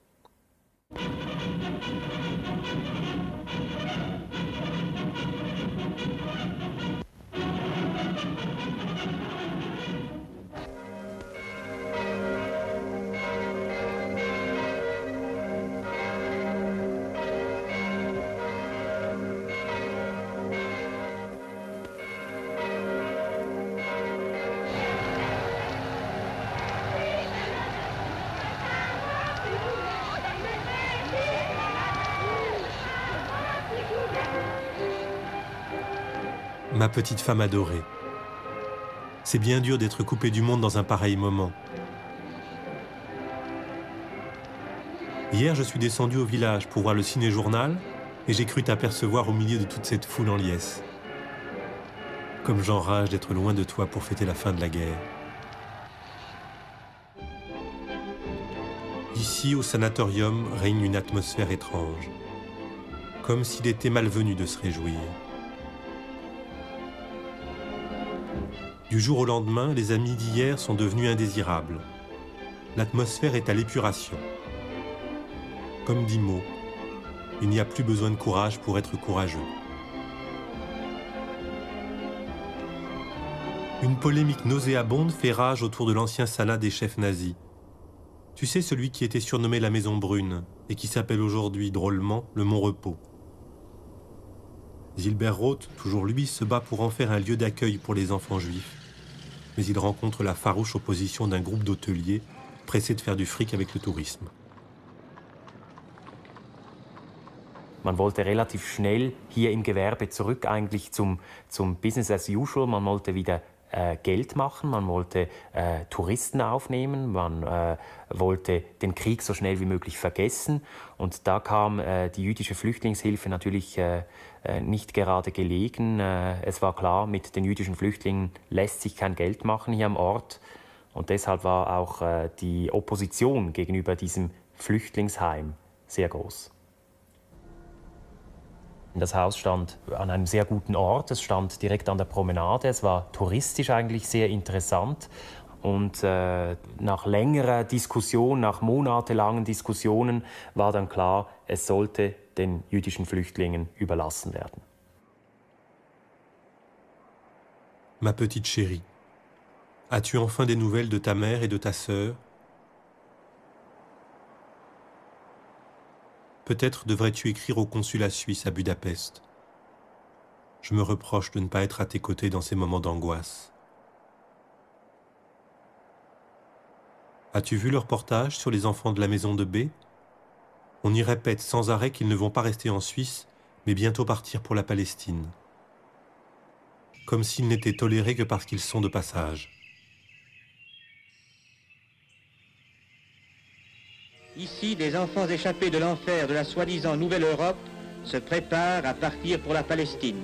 Ma petite femme adorée. C'est bien dur d'être coupé du monde dans un pareil moment. Hier, je suis descendu au village pour voir le ciné-journal et j'ai cru t'apercevoir au milieu de toute cette foule en liesse. Comme j'enrage d'être loin de toi pour fêter la fin de la guerre. Ici, au sanatorium, règne une atmosphère étrange. Comme s'il était malvenu de se réjouir. Du jour au lendemain, les amis d'hier sont devenus indésirables. L'atmosphère est à l'épuration. Comme dit Mo, il n'y a plus besoin de courage pour être courageux. Une polémique nauséabonde fait rage autour de l'ancien Sanat des chefs nazis. Tu sais, celui qui était surnommé la Maison Brune et qui s'appelle aujourd'hui, drôlement, le Mont Repos. Zilber Roth, toujours lui, se bat pour en faire un lieu d'accueil pour les enfants juifs. Mais il rencontre la farouche opposition d'un groupe d'hôteliers pressés de faire du fric avec le tourisme. Man wollte relativ schnell hier im Gewerbe zurück eigentlich zum Business as usual. Man wollte wieder Geld machen, man wollte Touristen aufnehmen, man wollte den Krieg so schnell wie möglich vergessen. Und da kam die jüdische Flüchtlingshilfe natürlich nicht gerade gelegen. Es war klar, mit den jüdischen Flüchtlingen lässt sich kein Geld machen hier am Ort. Und deshalb war auch die Opposition gegenüber diesem Flüchtlingsheim sehr groß. Das Haus stand an einem sehr guten Ort, es stand direkt an der Promenade, es war touristisch eigentlich sehr interessant. Und nach längerer Diskussion, nach monatelangen Diskussionen war dann klar, es sollte den jüdischen Flüchtlingen überlassen werden. Ma petite chérie, as-tu enfin des nouvelles de ta mère et de ta sœur? Peut-être devrais-tu écrire au consulat suisse à Budapest. Je me reproche de ne pas être à tes côtés dans ces moments d'angoisse. As-tu vu le reportage sur les enfants de la maison de B? On y répète sans arrêt qu'ils ne vont pas rester en Suisse, mais bientôt partir pour la Palestine. Comme s'ils n'étaient tolérés que parce qu'ils sont de passage. Ici, des enfants échappés de l'enfer de la soi-disant Nouvelle Europe se préparent à partir pour la Palestine.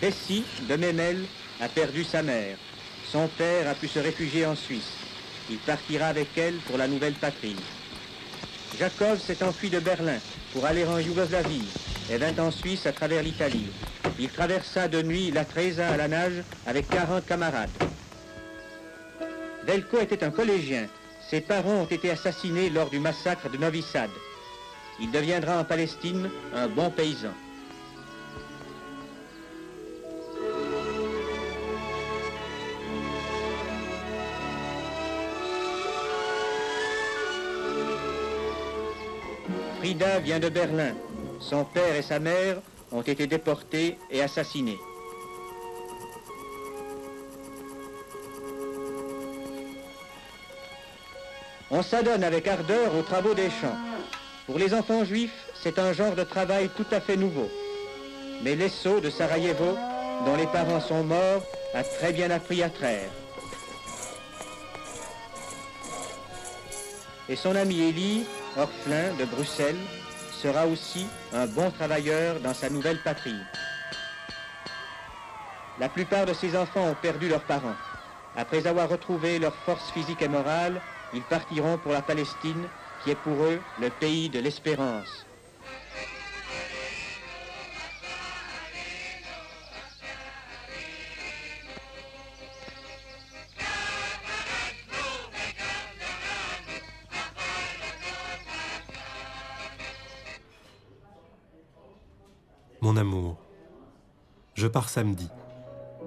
Bessie, de Memel, a perdu sa mère. Son père a pu se réfugier en Suisse. Il partira avec elle pour la nouvelle patrie. Jacob s'est enfui de Berlin pour aller en Yougoslavie et vint en Suisse à travers l'Italie. Il traversa de nuit la Tresa à la nage avec 40 camarades. Velko était un collégien. Ses parents ont été assassinés lors du massacre de Novi Sad. Il deviendra en Palestine un bon paysan. Frida vient de Berlin. Son père et sa mère ont été déportés et assassinés. On s'adonne avec ardeur aux travaux des champs. Pour les enfants juifs, c'est un genre de travail tout à fait nouveau. Mais Lesso de Sarajevo, dont les parents sont morts, a très bien appris à traire. Et son ami Elie, orphelin de Bruxelles, sera aussi un bon travailleur dans sa nouvelle patrie. La plupart de ces enfants ont perdu leurs parents. Après avoir retrouvé leur force physique et morale, ils partiront pour la Palestine, qui est pour eux le pays de l'espérance. Mon amour, je pars samedi.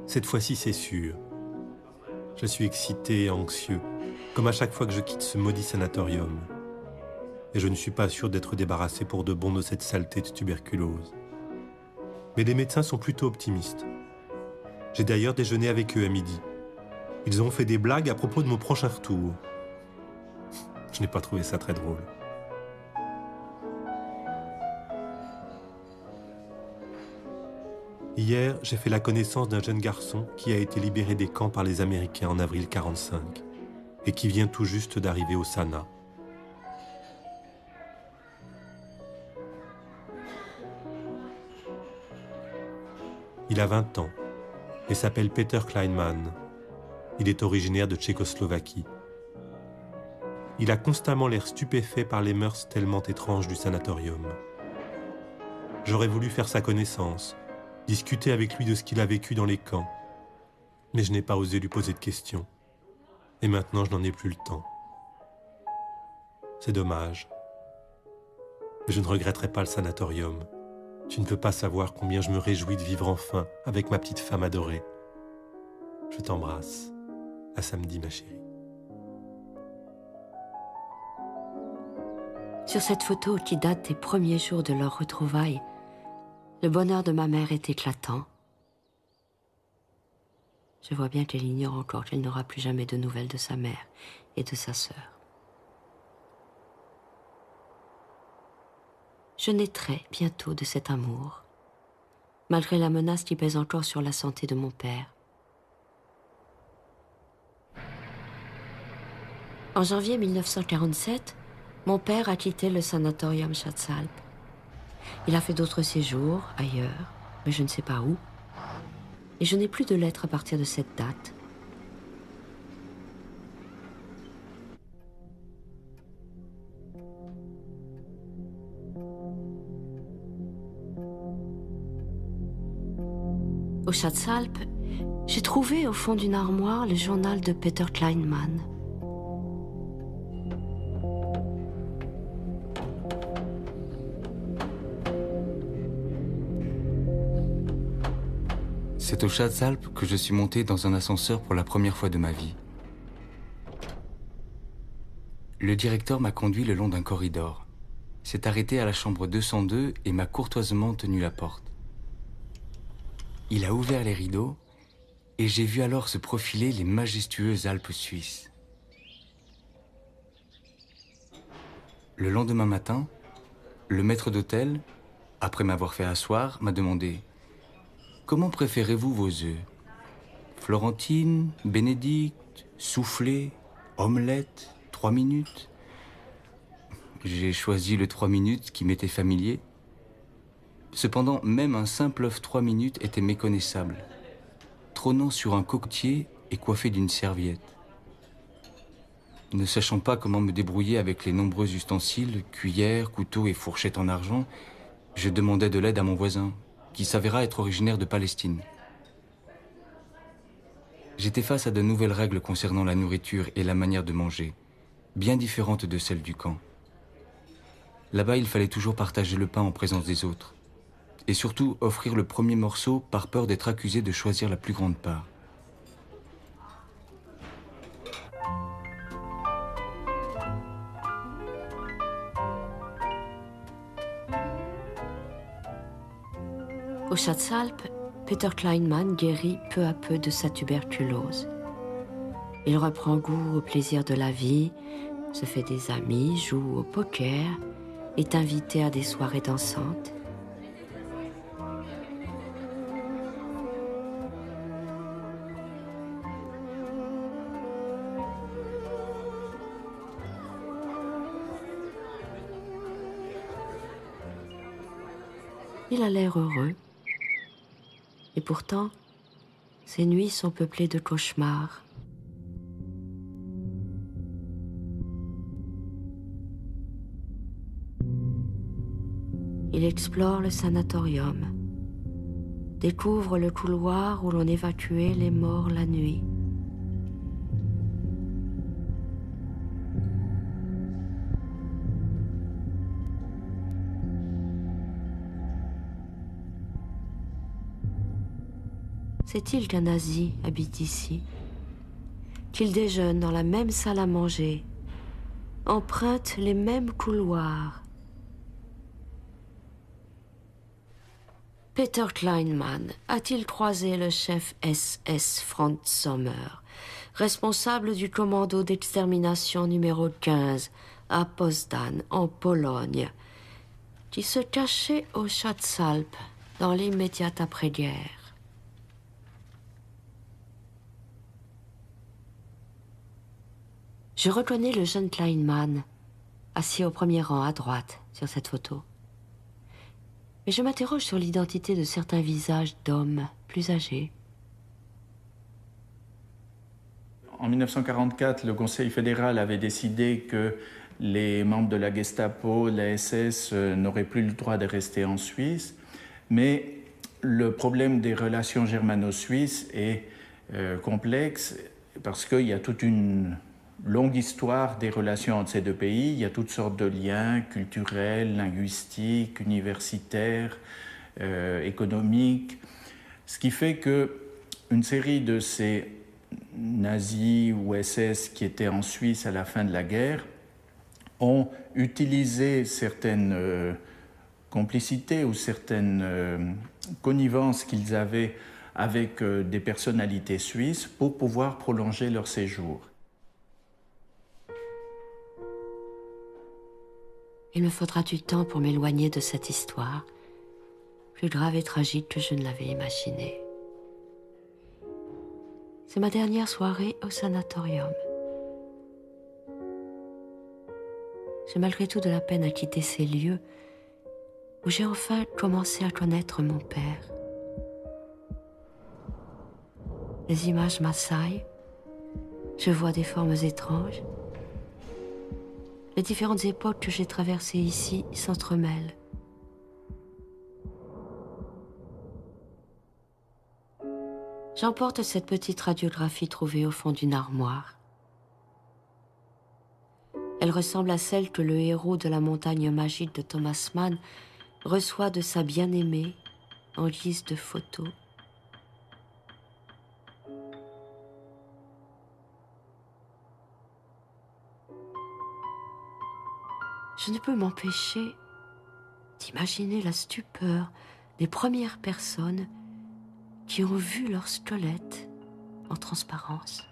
Cette fois-ci, c'est sûr. Je suis excité et anxieux, comme à chaque fois que je quitte ce maudit sanatorium. Et je ne suis pas sûr d'être débarrassé pour de bon de cette saleté de tuberculose. Mais les médecins sont plutôt optimistes. J'ai d'ailleurs déjeuné avec eux à midi. Ils ont fait des blagues à propos de mon prochain retour. Je n'ai pas trouvé ça très drôle. Hier, j'ai fait la connaissance d'un jeune garçon qui a été libéré des camps par les Américains en avril 1945 et qui vient tout juste d'arriver au Sanat. Il a 20 ans et s'appelle Peter Kleinman. Il est originaire de Tchécoslovaquie. Il a constamment l'air stupéfait par les mœurs tellement étranges du sanatorium. J'aurais voulu faire sa connaissance, discuter avec lui de ce qu'il a vécu dans les camps. Mais je n'ai pas osé lui poser de questions. Et maintenant, je n'en ai plus le temps. C'est dommage. Mais je ne regretterai pas le sanatorium. Tu ne peux pas savoir combien je me réjouis de vivre enfin avec ma petite femme adorée. Je t'embrasse. À samedi, ma chérie. Sur cette photo qui date des premiers jours de leur retrouvailles, le bonheur de ma mère est éclatant. Je vois bien qu'elle ignore encore qu'elle n'aura plus jamais de nouvelles de sa mère et de sa sœur. Je naîtrai bientôt de cet amour, malgré la menace qui pèse encore sur la santé de mon père. En janvier 1947, mon père a quitté le sanatorium Schatzalp. Il a fait d'autres séjours ailleurs, mais je ne sais pas où. Et je n'ai plus de lettres à partir de cette date. Au Schatzalp, j'ai trouvé au fond d'une armoire le journal de Peter Kleinmann. C'est au Schatzalp que je suis monté dans un ascenseur pour la première fois de ma vie. Le directeur m'a conduit le long d'un corridor, s'est arrêté à la chambre 202 et m'a courtoisement tenu la porte. Il a ouvert les rideaux et j'ai vu alors se profiler les majestueuses Alpes suisses. Le lendemain matin, le maître d'hôtel, après m'avoir fait asseoir, m'a demandé « Comment préférez-vous vos œufs? Florentine, Bénédicte, soufflé, omelette, 3 minutes ?» J'ai choisi le 3 minutes qui m'était familier. Cependant, même un simple œuf 3 minutes était méconnaissable, trônant sur un coquetier et coiffé d'une serviette. Ne sachant pas comment me débrouiller avec les nombreux ustensiles, cuillères, couteaux et fourchettes en argent, je demandais de l'aide à mon voisin, qui s'avéra être originaire de Palestine. J'étais face à de nouvelles règles concernant la nourriture et la manière de manger, bien différentes de celles du camp. Là-bas, il fallait toujours partager le pain en présence des autres, et surtout offrir le premier morceau par peur d'être accusé de choisir la plus grande part. Au Schatzalp, Peter Kleinmann guérit peu à peu de sa tuberculose. Il reprend goût au plaisir de la vie, se fait des amis, joue au poker, est invité à des soirées dansantes. Il a l'air heureux. Et pourtant, ces nuits sont peuplées de cauchemars. Il explore le sanatorium, découvre le couloir où l'on évacuait les morts la nuit. Sait-il qu'un nazi habite ici? Qu'il déjeune dans la même salle à manger, emprunte les mêmes couloirs? Peter Kleinmann a-t-il croisé le chef SS Franz Sommer, responsable du commando d'extermination numéro 15 à Poznan, en Pologne, qui se cachait au Schatzalp dans l'immédiate après-guerre? Je reconnais le jeune Kleinmann, assis au premier rang à droite sur cette photo. Mais je m'interroge sur l'identité de certains visages d'hommes plus âgés. En 1944, le Conseil fédéral avait décidé que les membres de la Gestapo, la SS, n'auraient plus le droit de rester en Suisse. Mais le problème des relations germano-suisses est complexe parce qu'il y a toute une longue histoire des relations entre ces deux pays. Il y a toutes sortes de liens culturels, linguistiques, universitaires, économique, ce qui fait qu'une série de ces nazis ou SS qui étaient en Suisse à la fin de la guerre ont utilisé certaines complicités ou certaines connivences qu'ils avaient avec des personnalités suisses pour pouvoir prolonger leur séjour. Il me faudra du temps pour m'éloigner de cette histoire, plus grave et tragique que je ne l'avais imaginée. C'est ma dernière soirée au sanatorium. J'ai malgré tout de la peine à quitter ces lieux où j'ai enfin commencé à connaître mon père. Les images m'assaillent, je vois des formes étranges. Les différentes époques que j'ai traversées ici s'entremêlent. J'emporte cette petite radiographie trouvée au fond d'une armoire. Elle ressemble à celle que le héros de la montagne magique de Thomas Mann reçoit de sa bien-aimée en guise de photo. Je ne peux m'empêcher d'imaginer la stupeur des premières personnes qui ont vu leur squelette en transparence.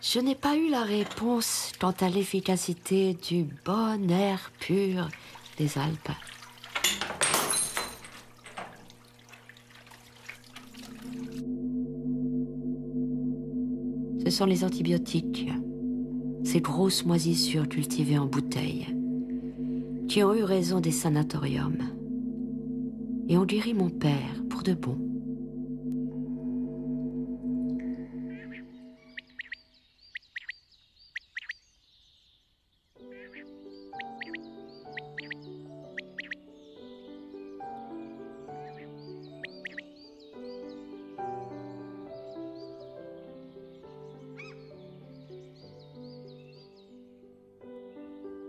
Je n'ai pas eu la réponse quant à l'efficacité du bon air pur des Alpes. Ce sont les antibiotiques, ces grosses moisissures cultivées en bouteilles, qui ont eu raison des sanatoriums et ont guéri mon père pour de bon.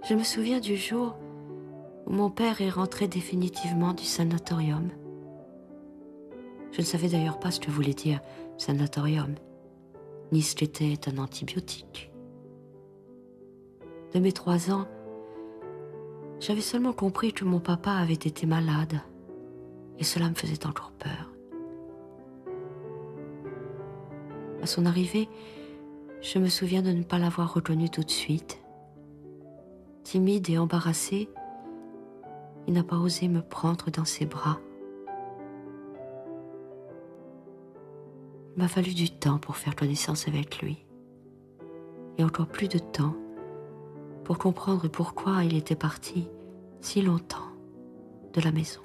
Je me souviens du jour où mon père est rentré définitivement du sanatorium. Je ne savais d'ailleurs pas ce que voulait dire sanatorium, ni ce qu'était un antibiotique. De mes 3 ans, j'avais seulement compris que mon papa avait été malade, et cela me faisait encore peur. À son arrivée, je me souviens de ne pas l'avoir reconnu tout de suite. Timide et embarrassé, il n'a pas osé me prendre dans ses bras. Il m'a fallu du temps pour faire connaissance avec lui, et encore plus de temps pour comprendre pourquoi il était parti si longtemps de la maison.